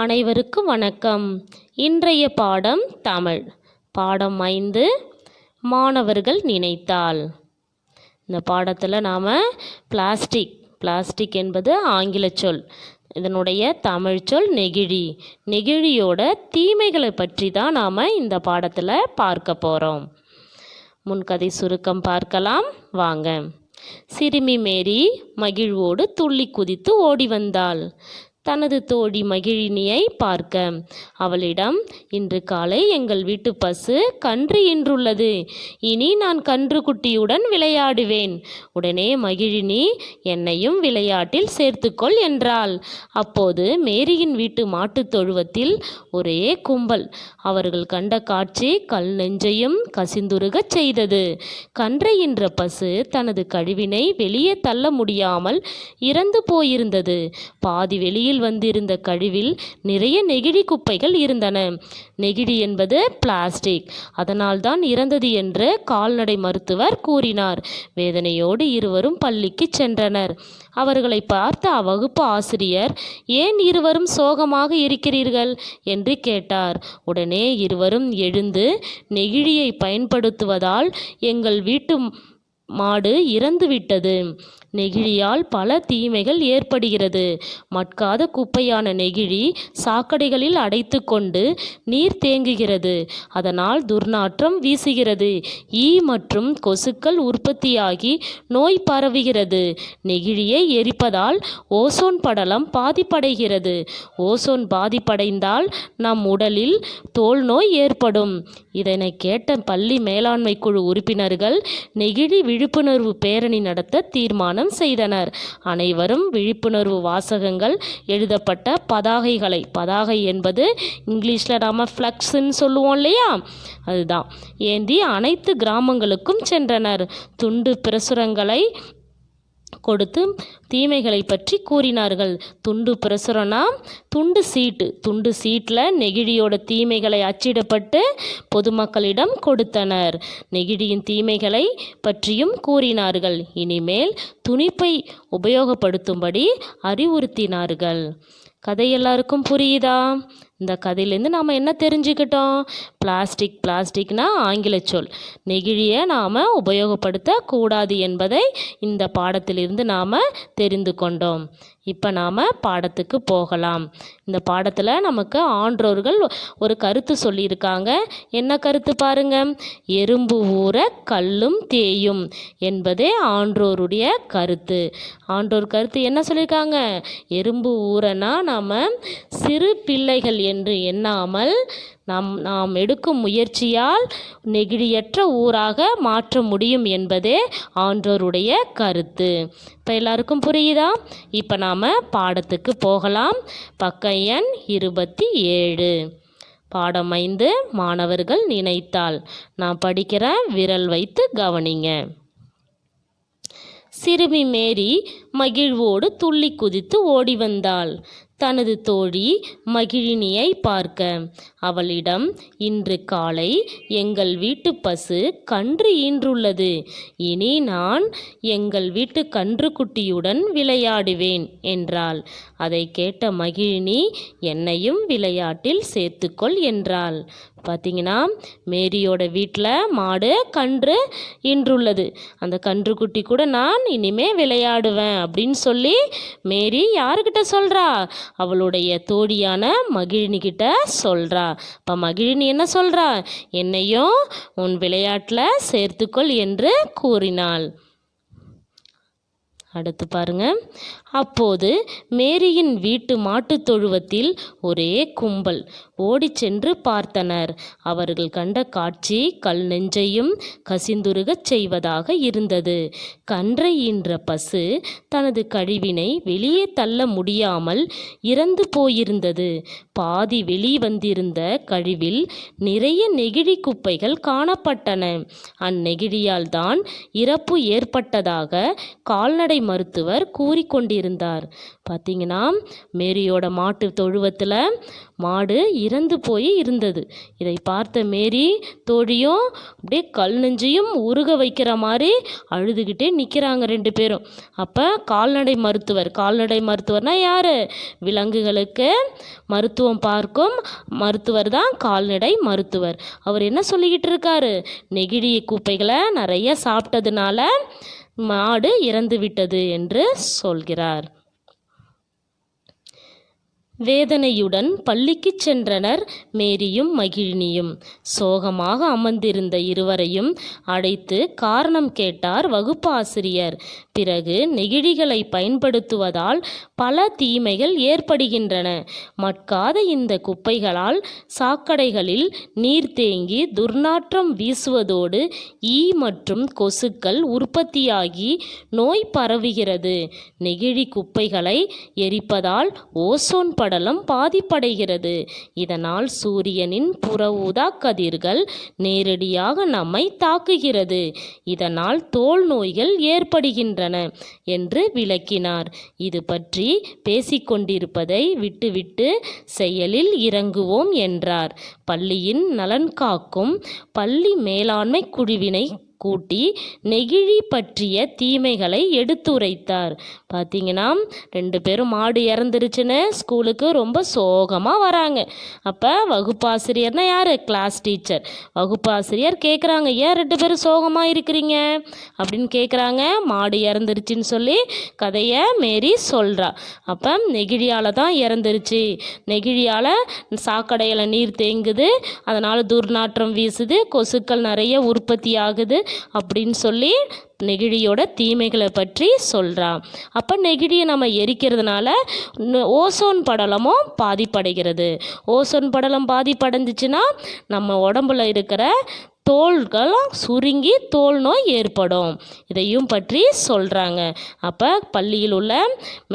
அனைவருக்கும் வணக்கம். இன்றைய பாடம் தமிழ். பாடம் 5 மாணவர்கள் நினைத்தால். இந்த பாடத்தில் நாம் பிளாஸ்டிக் என்பது ஆங்கில சொல். இதனுடைய தமிழ் சொல் நெகிழி. நெகிழியோட தீமைகளை பற்றி தான் நாம் இந்த பாடத்தில் பார்க்க போகிறோம். முன்கதை சுருக்கம் பார்க்கலாம் வாங்க. சிறுமி மேரி மகிழ்வோடு துள்ளி குதித்து ஓடி வந்தாள். தனது தோழி மகிழினியை பார்க்க அவளிடம், இன்று காலை எங்கள் வீட்டு பசு கன்று ஈன்றுள்ளது. இனி நான் கன்று குட்டியுடன் விளையாடுவேன். உடனே மகிழினி, என்னையும் விளையாட்டில் சேர்த்துக்கொள் என்றாள். அப்போது மேரியின் வீட்டு மாட்டுத் தொழுவத்தில் ஒரே கும்பல். அவர்கள் கண்ட காட்சி கல் நெஞ்சையும் கசிந்துருகச் செய்தது. கன்றை ஈன்ற பசு தனது கழிவினை வெளியே தள்ள முடியாமல் இறந்து போயிருந்தது. பாதி வெளியில் வந்திருந்த கழிவில் நிறைய நெகிழி குப்பைகள் இருந்தன. நெகிழி என்பது பிளாஸ்டிக். அதனால்தான் இறந்தது என்று கால்நடை மருத்துவர் கூறினார். வேதனையோடு இருவரும் பள்ளிக்கு சென்றனர். அவர்களை பார்த்த அவ்வகுப்பு ஆசிரியர், ஏன் இருவரும் சோகமாக இருக்கிறீர்கள் என்று கேட்டார். உடனே இருவரும் எழுந்து, நெகிழியை பயன்படுத்துவதால் எங்கள் வீட்டு மாடு இறந்துவிட்டது. நெகிழியால் பல தீமைகள் ஏற்படுகிறது. மட்காத குப்பையான நெகிழி சாக்கடைகளில் அடைத்து கொண்டு நீர் தேங்குகிறது. அதனால் துர்நாற்றம் வீசுகிறது. ஈ மற்றும் கொசுக்கள் உற்பத்தியாகி நோய் பரவுகிறது. நெகிழியை எரிப்பதால் ஓசோன் படலம் பாதிப்படைகிறது. ஓசோன் பாதிப்படைந்தால் நம் உடலில் தோல் நோய் ஏற்படும். இதனை கேட்ட பள்ளி மேலாண்மை குழு உறுப்பினர்கள் நெகிழி விழிப்புணர்வு பேரணி நடத்த தீர்மானம் செய்தனர். அனைவரும் விழிப்புணர்வு வாசகங்கள் எழுதப்பட்ட பதாகை என்பது இங்கிலீஷில் நாம் ஃப்ளக்ஸ்ன்னு சொல்லுவோம் இல்லையா, அதுதான் ஏந்தி அனைத்து கிராமங்களுக்கும் சென்றனர். துண்டு பிரசுரங்களை கொடுத்து தீமைகளை பற்றி கூறினார்கள். துண்டு பிரசுரம்னா துண்டு சீட்டில் நெகிழியோட தீமைகளை அச்சிடப்பட்டு பொதுமக்களிடம் கொடுத்தனர். நெகிழியின் தீமைகளை பற்றியும் கூறினார்கள். இனிமேல் துணிப்பை உபயோகப்படுத்தும்படி அறிவுறுத்தினார்கள். கதை எல்லாருக்கும் புரியுதா? இந்த கதையிலேருந்து நாம் என்ன தெரிஞ்சுக்கிட்டோம்? பிளாஸ்டிக்னா ஆங்கில சொல். நெகிழியை நாம் உபயோகப்படுத்தக்கூடாது என்பதை இந்த பாடத்திலிருந்து நாம் தெரிந்து கொண்டோம். இப்போ நாம் பாடத்துக்கு போகலாம். இந்த பாடத்தில் நமக்கு ஆன்றோர்கள் ஒரு கருத்து சொல்லியிருக்காங்க. என்ன கருத்து பாருங்க. எறும்பு ஊற கல்லும் தேயும் என்பதே ஆன்றோருடைய கருத்து. ஆன்றோர் கருத்து என்ன சொல்லியிருக்காங்க? எறும்பு ஊறனா நாம் சிறு பிள்ளைகள் என்று எண்ணாமல் நாம் எடுக்கும் முயற்சியால் நெகிழியற்ற ஊராக மாற்ற முடியும் என்பதே ஆன்றோருடைய கருத்து. இப்போ எல்லாருக்கும் புரியுதா? இப்போ நாம் பாடத்துக்கு போகலாம். பக்கம் எண் 27. பாடம் 5 மாணவர்கள் நினைத்தால். நான் படிக்கிறேன், விரல் வைத்து கவனிங்க. சிறுமி மேரி மகிழ்வோடு துள்ளி குதித்து ஓடி வந்தாள். தனது தோழி மகிழினியை பார்க்க அவளிடம், இன்று காலை எங்கள் வீட்டு பசு கன்று ஈன்றுள்ளது. இனி நான் எங்கள் வீட்டு கன்றுக்குட்டியுடன் விளையாடுவேன் என்றாள். அதை கேட்ட மகிழினி, என்னையும் விளையாட்டில் சேர்த்துக்கொள் என்றாள். பார்த்தீங்கன்னா, மேரியோட வீட்டில் மாடு கன்று ஈன்றுள்ளது. அந்த கன்றுக்குட்டி கூட நான் இனிமே விளையாடுவேன் அப்படின்னு சொல்லி மேரி யாருக்கிட்ட சொல்கிறா? அவளுடைய தோழியான மகிழினி கிட்ட சொல்கிறா. இப்போ மகிழினி என்ன சொல்கிறா? என்னையும் உன் விளையாட்டில் சேர்த்துக்கொள் என்று கூறினாள். அடுத்து பாருங்க. அப்போது மேரியின் வீட்டு மாட்டுத் தொழுவத்தில் ஒரே கும்பல் ஓடி சென்று பார்த்தனர். அவர்கள் கண்ட காட்சி கல் நெஞ்சையும் கசிந்துருகச் செய்வதாக இருந்தது. கன்றை ஈன்ற பசு தனது கழிவினை வெளியே தள்ள முடியாமல் இறந்து போயிருந்தது. பாதி வெளிவந்திருந்த கழிவில் நிறைய நெகிழி குப்பைகள் காணப்பட்டன. அந்நெகிழியால் தான் இறப்பு ஏற்பட்டதாக கால்நடை மருத்துவர் கூறிக்கொண்டிருந்தார். பார்த்தீங்கன்னா மேரியோட மாட்டு தொழுவத்தில் மாடு இறந்து போய் இருந்தது. இதை பார்த்த மேரி தோழியும் அப்படியே கல் நெஞ்சையும் உருக வைக்கிற மாதிரி அழுதுகிட்டே நிற்கிறாங்க 2 பேரும். அப்போ கால்நடை மருத்துவர்னா யார்? விலங்குகளுக்கு மருத்துவம் பார்க்கும் மருத்துவர் தான் கால்நடை மருத்துவர். அவர் என்ன சொல்லிக்கிட்டு இருக்காரு? நெகிழி குப்பைகளை நிறைய சாப்பிட்டதுனால மாடு இறந்து விட்டது என்று சொல்கிறார். வேதனையுடன் பள்ளிக்கு சென்றனர் மேரியும் மகிழினியும். சோகமாக அமர்ந்திருந்த இருவரையும் அழைத்து காரணம் கேட்டார் வகுப்பாசிரியர். பிறகு நெகிழிகளை பயன்படுத்துவதால் பல தீமைகள் ஏற்படுகின்றன. மட்காத இந்த குப்பைகளால் சாக்கடைகளில் நீர் தேங்கி துர்நாற்றம் வீசுவதோடு ஈ மற்றும் கொசுக்கள் உற்பத்தியாகி நோய் பரவுகிறது. நெகிழி குப்பைகளை எரிப்பதால் ஓசோன் படலம் பாதிப்படைகிறது. இதனால் சூரியனின் புற ஊதா கதிர்கள் நேரடியாக நம்மை தாக்குகிறது. இதனால் தோல் நோய்கள் ஏற்படுகின்றன என்று விளக்கினார். இது பற்றி பேசிக்கொண்டிருப்பதை விட்டுவிட்டு செயலில் இறங்குவோம் என்றார். பள்ளியின் நலன் காக்கும் பள்ளி மேலாண்மை குழுவினை கூட்டி நெகிழி பற்றிய தீமைகளை எடுத்துரைத்தார். பார்த்தீங்கன்னா 2 பேரும் மாடு இறந்துருச்சுன்னு ஸ்கூலுக்கு ரொம்ப சோகமாக வராங்க. அப்போ வகுப்பாசிரியர்னா யார்? Class teacher. வகுப்பாசிரியர் கேட்குறாங்க, ஏன் 2 பேரும் சோகமாக இருக்கிறீங்க அப்படின்னு கேட்குறாங்க. மாடு இறந்துருச்சுன்னு சொல்லி கதையை மேரி சொல்கிறா. அப்போ நெகிழியால் தான் இறந்துருச்சு, நெகிழியால் சாக்கடையில் நீர் தேங்குது, அதனால் துர்நாற்றம் வீசுது, கொசுக்கள் நிறைய உற்பத்தி ஆகுது அப்படின்னு சொல்லி நெகிழியோட தீமைகளை பற்றி சொல்கிறான். அப்போ நெகிழியை நம்ம எரிக்கிறதுனால ஓசோன் படலமும் பாதிப்படைகிறது. ஓசோன் படலம் பாதிப்படைஞ்சிச்சுன்னா நம்ம உடம்புல இருக்கிற தோள்களும் சுருங்கி தோல் நோய் ஏற்படும். இதையும் பற்றி சொல்கிறாங்க. அப்போ பள்ளியில் உள்ள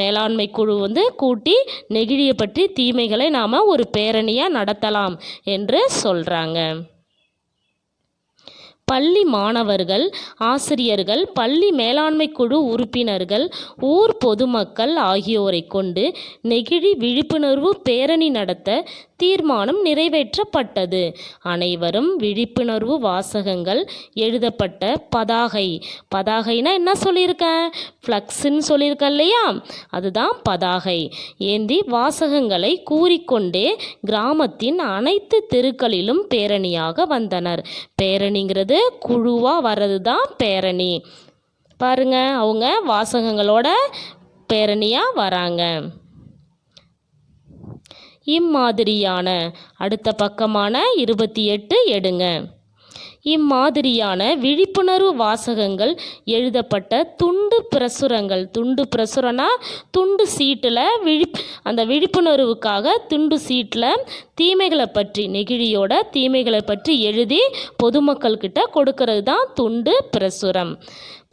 மேலாண்மை குழு கூட்டி நெகிழியை பற்றி தீமைகளை நாம் ஒரு பேரணியாக நடத்தலாம் என்று சொல்கிறாங்க. பள்ளி மாணவர்கள், ஆசிரியர்கள், பள்ளி மேலாண்மை குழு உறுப்பினர்கள், ஊர் பொதுமக்கள் ஆகியோரை கொண்டு நெகிழி விழிப்புணர்வு பேரணி நடத்த தீர்மானம் நிறைவேற்றப்பட்டது. அனைவரும் விழிப்புணர்வு வாசகங்கள் எழுதப்பட்ட பதாகைனா என்ன சொல்லியிருக்கேன்? ஃப்ளக்ஸ்ன்னு சொல்லியிருக்கேன் இல்லையா? அதுதான் பதாகை ஏந்தி வாசகங்களை கூறிக்கொண்டே கிராமத்தின் அனைத்து தெருக்களிலும் பேரணியாக வந்தனர். பேரணிங்கிறது குழுவாக வர்றது தான் பேரணி. பாருங்க, அவங்க வாசகங்களோட பேரணியாக வராங்க. இம்மாதிரியான அடுத்த பக்கமான 28 எடுங்க. இம்மாதிரியான விழிப்புணர்வு வாசகங்கள் எழுதப்பட்ட துண்டு பிரசுரனா துண்டு சீட்டில் அந்த விழிப்புணர்வுக்காக துண்டு சீட்டில் தீமைகளை பற்றி, நெகிழியோட தீமைகளை பற்றி எழுதி பொதுமக்கள்கிட்ட கொடுக்கறது தான் துண்டு பிரசுரம்.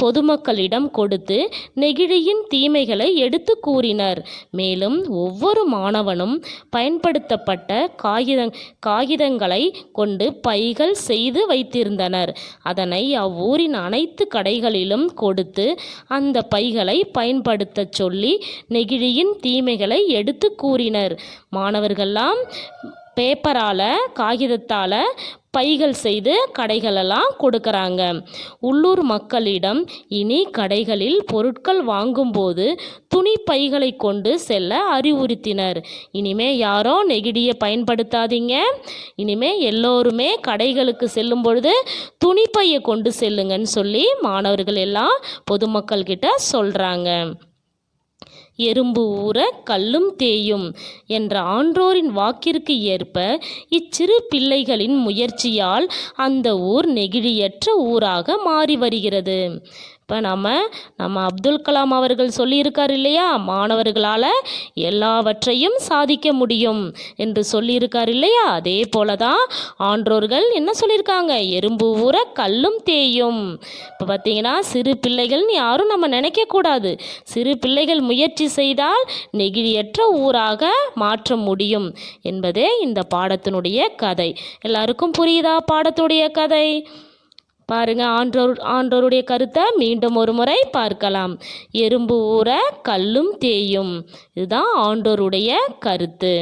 பொதுமக்களிடம் கொடுத்து நெகிழியின் தீமைகளை எடுத்து கூறினர். மேலும் ஒவ்வொரு மாணவனும் பயன்படுத்தப்பட்ட காகிதங்களை கொண்டு பைகள் செய்து வைத்திருந்தனர். அதனை அவ்வூரின் அனைத்து கடைகளிலும் கொடுத்து அந்த பைகளை பயன்படுத்த சொல்லி நெகிழியின் தீமைகளை எடுத்து கூறினர். மாணவர்கள்லாம் பேப்பரால், காகிதத்தால் பைகள் செய்து கடைகளெல்லாம் கொடுக்குறாங்க. உள்ளூர் மக்களிடம் இனி கடைகளில் பொருட்கள் வாங்கும்போது துணி பைகளை கொண்டு செல்ல அறிவுறுத்தினர். இனிமே யாரும் நெகிழியை பயன்படுத்தாதீங்க, இனிமே எல்லோருமே கடைகளுக்கு செல்லும் பொழுது துணிப்பையை கொண்டு செல்லுங்கன்னு சொல்லி மாணவர்கள் எல்லாம் பொதுமக்கள் கிட்ட சொல்கிறாங்க. எறும்பு ஊற கல்லும் தேயும் என்ற ஆன்றோரின் வாக்கிற்கு ஏற்ப இச்சிறு பிள்ளைகளின் முயற்சியால் அந்த ஊர் நெகிழியற்ற ஊராக மாறி வருகிறது. இப்போ நம்ம அப்துல் கலாம் அவர்கள் சொல்லியிருக்கார் இல்லையா, மாணவர்களால் எல்லாவற்றையும் சாதிக்க முடியும் என்று சொல்லியிருக்கார் இல்லையா, அதே போல தான் ஆன்றோர்கள் என்ன சொல்லியிருக்காங்க? எறும்பு ஊற கல்லும் தேயும். இப்போ பார்த்தீங்கன்னா சிறு பிள்ளைகள்னு யாரும் நம்ம நினைக்கக்கூடாது. சிறு பிள்ளைகள் முயற்சி செய்தால் நெகிழியற்ற ஊராக மாற்ற முடியும் என்பதே இந்த பாடத்தினுடைய கதை. எல்லாருக்கும் புரியுதா பாடத்துடைய கதை? பாருங்க, ஆன்றோருடைய கருத்தை மீண்டும் ஒரு முறை பார்க்கலாம். எறும்பு ஊற கல்லும் தேயும். இதுதான் ஆன்றோருடைய கருத்து.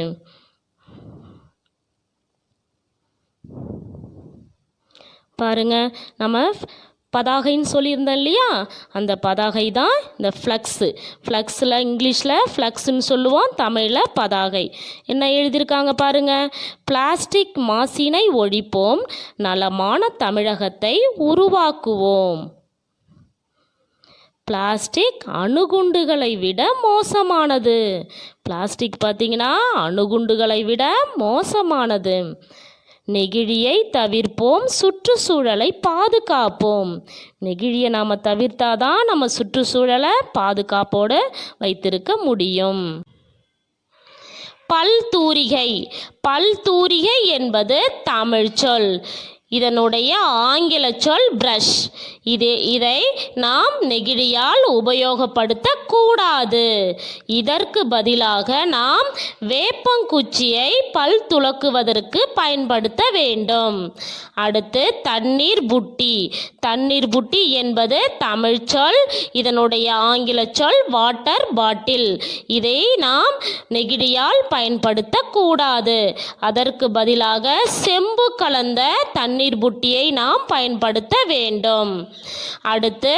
பாருங்க, நம்ம பதாகைன்னு சொல்லியிருந்தோம் இல்லையா, அந்த பதாகை தான் இந்த ஃப்ளக்ஸு. ஃப்ளக்ஸில் இங்கிலீஷில் ஃப்ளக்ஸுன்னு சொல்லுவோம், தமிழில் பதாகை. என்ன எழுதியிருக்காங்க பாருங்க. பிளாஸ்டிக் மாசினை ஒழிப்போம், நலமான தமிழகத்தை உருவாக்குவோம். பிளாஸ்டிக் அணுகுண்டுகளை விட மோசமானது. பிளாஸ்டிக் பார்த்தீங்கன்னா அணுகுண்டுகளை விட மோசமானது. நெகிழியை தவிர்ப்போம், சுற்றுச்சூழலை பாதுகாப்போம். நெகிழியை நாம் தவிர்த்தாதான் நம்ம சுற்றுச்சூழலை பாதுகாப்போடு வைத்திருக்க முடியும். பல்தூரிகை. பல்தூரிகை என்பது தமிழ் சொல். இதனுடைய ஆங்கில சொல் பிரஷ். இதை நாம் நெகிழியால் உபயோகப்படுத்தக்கூடாது. இதற்கு பதிலாக நாம் வேப்பங்குச்சியை பல் துலக்குவதற்கு பயன்படுத்த வேண்டும். அடுத்து தண்ணீர் புட்டி. தண்ணீர் புட்டி என்பது தமிழ் சொல். இதனுடைய ஆங்கில சொல் வாட்டர் பாட்டில். இதை நாம் நெகிழியால் பயன்படுத்தக்கூடாது. அதற்கு பதிலாக செம்பு கலந்த தண்ணீர் புட்டியை நாம் பயன்படுத்த வேண்டும். அடுத்து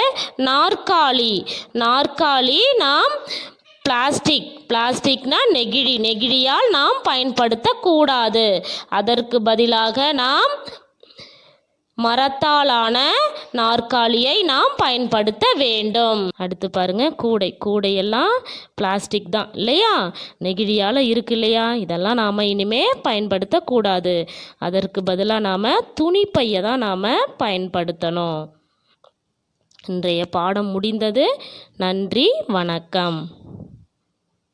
நாற்காலி. நாற்காலி நாம் பிளாஸ்டிக்னா நெகிழியால் நாம் பயன்படுத்தக்கூடாது. அதற்கு பதிலாக நாம் மரத்தாலான நாற்காலியை நாம் பயன்படுத்த வேண்டும். அடுத்து பாருங்க, கூடையெல்லாம் பிளாஸ்டிக் தான் இல்லையா, நெகிழியால் இருக்கு இல்லையா. இதெல்லாம் நாம் இனிமே பயன்படுத்தக்கூடாது. அதற்கு பதிலாக நாம் துணிப்பையை தான் நாம் பயன்படுத்தணும். இன்றைய பாடம் முடிந்தது. நன்றி, வணக்கம்.